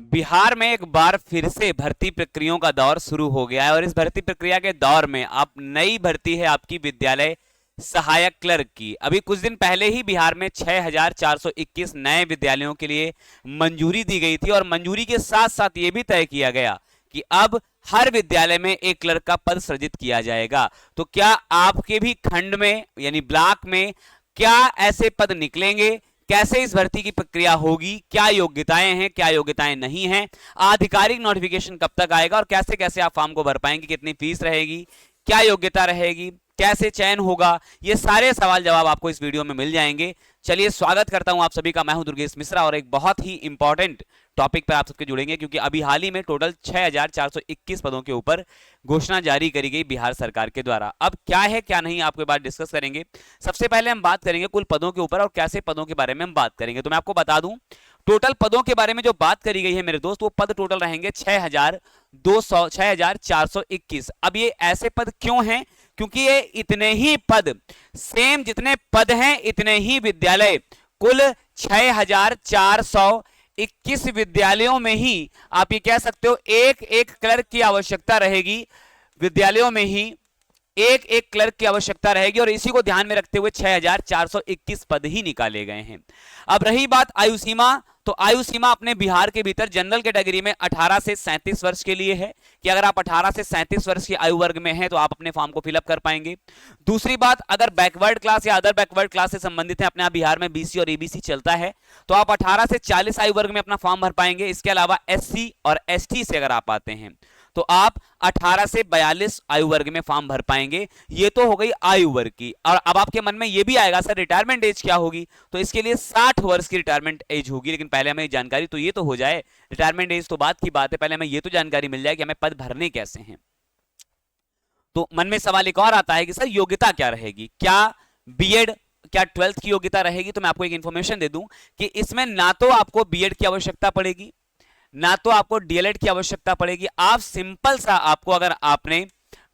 बिहार में एक बार फिर से भर्ती प्रक्रियाओं का दौर शुरू हो गया है और इस भर्ती प्रक्रिया के दौर में आप नई भर्ती है आपकी विद्यालय सहायक क्लर्क की। अभी कुछ दिन पहले ही बिहार में 6,421 नए विद्यालयों के लिए मंजूरी दी गई थी और मंजूरी के साथ साथ ये भी तय किया गया कि अब हर विद्यालय में एक क्लर्क का पद सृजित किया जाएगा। तो क्या आपके भी खंड में यानी ब्लॉक में क्या ऐसे पद निकलेंगे, कैसे इस भर्ती की प्रक्रिया होगी, क्या योग्यताएं हैं, क्या योग्यताएं नहीं हैं, आधिकारिक नोटिफिकेशन कब तक आएगा और कैसे कैसे आप फॉर्म को भर पाएंगे, कितनी फीस रहेगी, क्या योग्यता रहेगी, कैसे चयन होगा, ये सारे सवाल जवाब आपको इस वीडियो में मिल जाएंगे। चलिए स्वागत करता हूं आप सभी का, मैं हूं दुर्गेश मिश्रा और एक बहुत ही इंपॉर्टेंट टॉपिक पर आप सबके जुड़ेंगे क्योंकि अभी हाल ही में टोटल 6,421 पदों के ऊपर घोषणा जारी करी गई बिहार सरकार के द्वारा। अब क्या है क्या नहीं आपके बाद डिस्कस करेंगे। सबसे पहले हम बात करेंगे कुल पदों के ऊपर और कैसे पदों के बारे में हम बात करेंगे। तो मैं आपको बता दूं टोटल पदों के बारे में जो बात करी गई है मेरे दोस्त, वो पद टोटल रहेंगे 6,421। अब ये ऐसे पद क्यों हैं? क्योंकि ये इतने ही पद, सेम जितने पद हैं इतने ही विद्यालय, कुल 6,421 विद्यालयों में ही आप ये कह सकते हो एक एक क्लर्क की आवश्यकता रहेगी। विद्यालयों में ही एक एक क्लर्क की आवश्यकता रहेगी और इसी को ध्यान में रखते हुए 6,421 पद ही निकाले गए हैं। अब रही बात आयु सीमा, तो आयु सीमा अपने बिहार के भीतर जनरल कैटेगरी में 18 से 37 वर्ष के लिए है कि अगर आप 18 से 37 वर्ष की आयु वर्ग में हैं तो आप अपने फॉर्म को फिलअप कर पाएंगे। दूसरी बात, अगर बैकवर्ड क्लास या अदर बैकवर्ड क्लास से संबंधित है, अपने आप बिहार में बीसी और एबीसी चलता है, तो आप 18 से 40 आयु वर्ग में अपना फॉर्म भर पाएंगे। इसके अलावा एससी और एसटी से अगर आप आते हैं तो आप 18 से 42 आयु वर्ग में फॉर्म भर पाएंगे। ये तो हो गई आयु वर्ग की। और अब आपके मन में ये भी आएगा सर रिटायरमेंट एज क्या होगी, तो इसके लिए 60 वर्ष की रिटायरमेंट एज होगी। लेकिन पहले हमें जानकारी तो ये तो हो जाए, रिटायरमेंट एज तो बात की बात है, पहले हमें ये तो जानकारी मिल जाए कि हमें पद भरने कैसे हैं। तो मन में सवाल एक और आता है कि सर योग्यता क्या रहेगी, क्या बीएड, क्या 12th की योग्यता रहेगी? तो मैं आपको एक इंफॉर्मेशन दे दूं कि इसमें ना तो आपको बीएड की आवश्यकता पड़ेगी, ना तो आपको डीएलएड की आवश्यकता पड़ेगी। आप सिंपल सा, आपको अगर आपने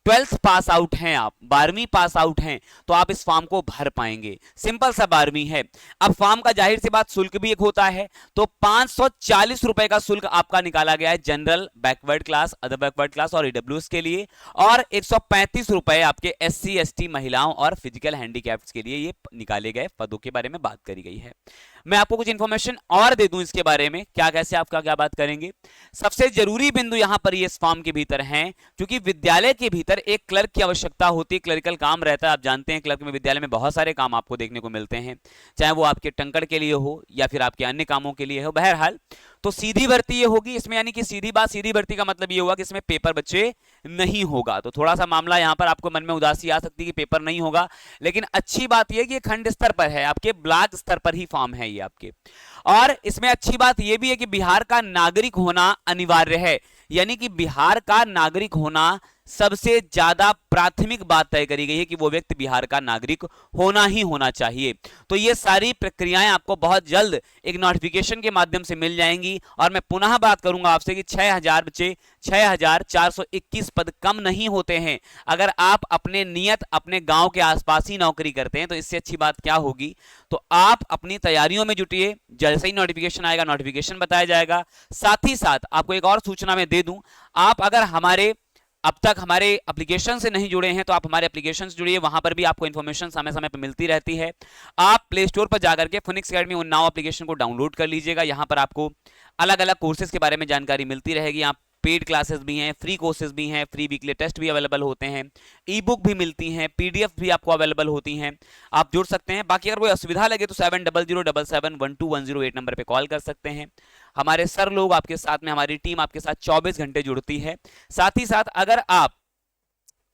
12th पास आउट हैं, आप 12वीं पास आउट हैं, तो आप इस फॉर्म को भर पाएंगे। सिंपल सा 12वीं है। अब फॉर्म का जाहिर सी बात शुल्क भी एक होता है, तो 540 रुपए का शुल्क आपका निकाला गया है general, backward class, other backward class और ईडब्ल्यूएस के लिए, और 135 रुपए आपके एससी एसटी महिलाओं और फिजिकल हैंडीकैप्स के लिए ये निकाले गए पदों के बारे में बात करी गई है। मैं आपको कुछ इंफॉर्मेशन और दे दूं इसके बारे में, क्या कैसे आपका क्या बात करेंगे। सबसे जरूरी बिंदु यहां पर ये इस फॉर्म के भीतर है, क्योंकि विद्यालय के भीतर एक क्लर्क की आवश्यकता होती है, क्लरिकल काम रहता है। आप जानते हैं क्लर्क में विद्यालय में बहुत सारे काम आपको देखने को मिलते हैं, चाहे वो आपके टंकड़ के लिए हो या फिर आपके अन्य कामों के लिए हो। बहरहाल तो सीधी भर्ती ये होगी इसमें, यानी कि सीधी बात, सीधी भर्ती का मतलब ये होगा कि इसमें पेपर बच्चे नहीं होगा। तो थोड़ा सा मामला यहां पर आपको मन में उदासी आ सकती है कि पेपर नहीं होगा, लेकिन अच्छी बात यह कि ये खंड स्तर पर है, आपके ब्लॉक स्तर पर ही फॉर्म है ये आपके। और इसमें अच्छी बात यह भी है कि बिहार का नागरिक होना अनिवार्य है, यानी कि बिहार का नागरिक होना सबसे ज्यादा प्राथमिक बात तय करी गई है कि वो व्यक्ति बिहार का नागरिक होना ही होना चाहिए। तो ये सारी प्रक्रियाएं आपको बहुत जल्द एक नोटिफिकेशन के माध्यम से मिल जाएंगी। और मैं पुनः बात करूंगा आपसे कि 6,000 बच्चे, 6,421 पद कम नहीं होते हैं। अगर आप अपने नियत अपने गांव के आसपास ही नौकरी करते हैं तो इससे अच्छी बात क्या होगी। तो आप अपनी तैयारियों में जुटिए, जैसे ही नोटिफिकेशन आएगा नोटिफिकेशन बताया जाएगा। साथ ही साथ आपको एक और सूचना मैं दे दूं, आप अगर अब तक हमारे एप्लीकेशन से नहीं जुड़े हैं तो आप हमारे एप्लीकेशन से जुड़िए, वहां पर भी आपको इंफॉर्मेशन समय समय पर मिलती रहती है। आप प्ले स्टोर पर जाकर के फिनिक्स एकेडमी उन्नाव एप्लीकेशन को डाउनलोड कर लीजिएगा। यहां पर आपको अलग अलग कोर्सेज के बारे में जानकारी मिलती रहेगी। आप पेड क्लासेस भी हैं, फ्री कोर्सेज भी हैं, फ्री वीकली टेस्ट भी अवेलेबल होते हैं, ई बुक भी मिलती हैं, पीडीएफ भी आपको अवेलेबल होती हैं। आप जुड़ सकते हैं। बाकी अगर कोई असुविधा लगे तो 7007771210 नंबर पे कॉल कर सकते हैं। हमारे सर लोग आपके साथ में, हमारी टीम आपके साथ 24 घंटे जुड़ती है। साथ ही साथ अगर आप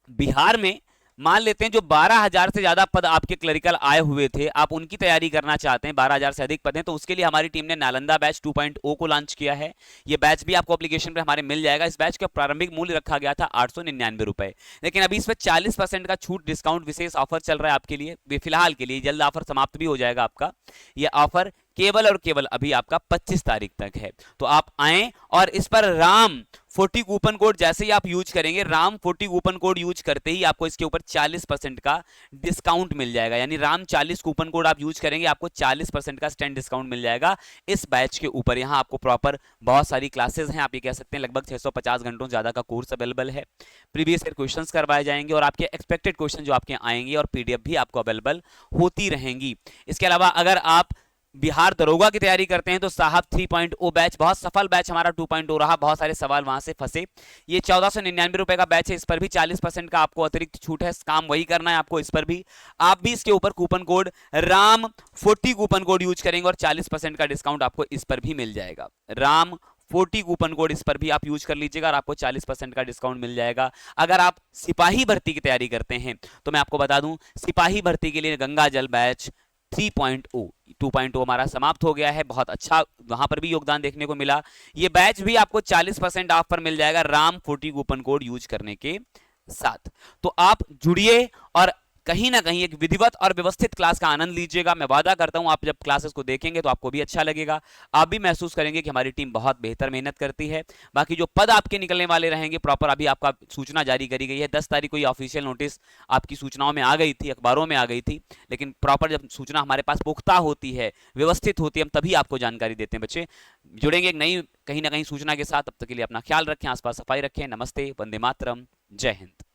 बिहार में मान लेते हैं जो 12,000 से ज्यादा पद आपके क्लरिकल आए हुए थे, आप उनकी तैयारी करना चाहते हैं, 12,000 से अधिक पद हैं, तो उसके लिए हमारी टीम ने नालंदा बैच 2.0 को लॉन्च किया है। ये बैच भी आपको एप्लीकेशन पर हमारे मिल जाएगा। इस बैच का प्रारंभिक मूल्य रखा गया था 899 रुपए, लेकिन अभी इस पर 40% का छूट डिस्काउंट विशेष ऑफर चल रहा है आपके लिए फिलहाल के लिए। जल्द ऑफर समाप्त भी हो जाएगा आपका। यह ऑफर केवल और केवल अभी आपका 25 तारीख तक है। तो आप आएं और इस पर राम 40 कूपन कोड जैसे ही आप यूज करेंगे, राम 40 कूपन कोड यूज करते ही आपको इसके ऊपर 40% का डिस्काउंट मिल जाएगा। यानी राम 40 कूपन कोड आप यूज करेंगे, आपको 40% का स्टैंड डिस्काउंट मिल जाएगा इस बैच के ऊपर। यहाँ आपको प्रॉपर बहुत सारी क्लासेस हैं, आप ये कह सकते हैं लगभग 650 घंटों ज्यादा का कोर्स अवेलेबल है। प्रीवियस ईयर क्वेश्चंस करवाए जाएंगे और आपके एक्सपेक्टेड क्वेश्चन जो आपके आएंगे और पीडीएफ भी आपको अवेलेबल होती रहेंगी। इसके अलावा अगर आप बिहार दरोगा की तैयारी करते हैं तो साहब 3.0 बैच बहुत सफल बैच हमारा 2.0 रहा, बहुत सारे सवाल वहां से फंसे। ये 1499 रुपए का बैच है, इस पर भी 40% का आपको अतिरिक्त छूट है, काम वही करना है आपको। इस पर भी आप भी इसके ऊपर coupon code Ram 40 coupon code use करेंगे और 40% का डिस्काउंट आपको इस पर भी मिल जाएगा। राम 40 कूपन कोड इस पर भी आप यूज कर लीजिएगा और आपको 40% का डिस्काउंट मिल जाएगा। अगर आप सिपाही भर्ती की तैयारी करते हैं तो मैं आपको बता दूं, सिपाही भर्ती के लिए गंगा जल बैच 3.0 2.0 हमारा समाप्त हो गया है, बहुत अच्छा वहां पर भी योगदान देखने को मिला। ये बैच भी आपको 40% ऑफ पर मिल जाएगा राम 40 कूपन कोड यूज करने के साथ। तो आप जुड़िए और कहीं ना कहीं एक विधिवत और व्यवस्थित क्लास का आनंद लीजिएगा। मैं वादा करता हूं आप जब क्लासेस को देखेंगे तो आपको भी अच्छा लगेगा, आप भी महसूस करेंगे कि हमारी टीम बहुत बेहतर मेहनत करती है। बाकी जो पद आपके निकलने वाले रहेंगे प्रॉपर अभी आपका सूचना जारी करी गई है, 10 तारीख को ये ऑफिशियल नोटिस आपकी सूचनाओं में आ गई थी, अखबारों में आ गई थी, लेकिन प्रॉपर जब सूचना हमारे पास पुख्ता होती है, व्यवस्थित होती है, हम तभी आपको जानकारी देते हैं। बच्चे जुड़ेंगे एक नई कहीं ना कहीं सूचना के साथ, तब तक के लिए अपना ख्याल रखें, आसपास सफाई रखें। नमस्ते, वंदे मातरम, जय हिंद।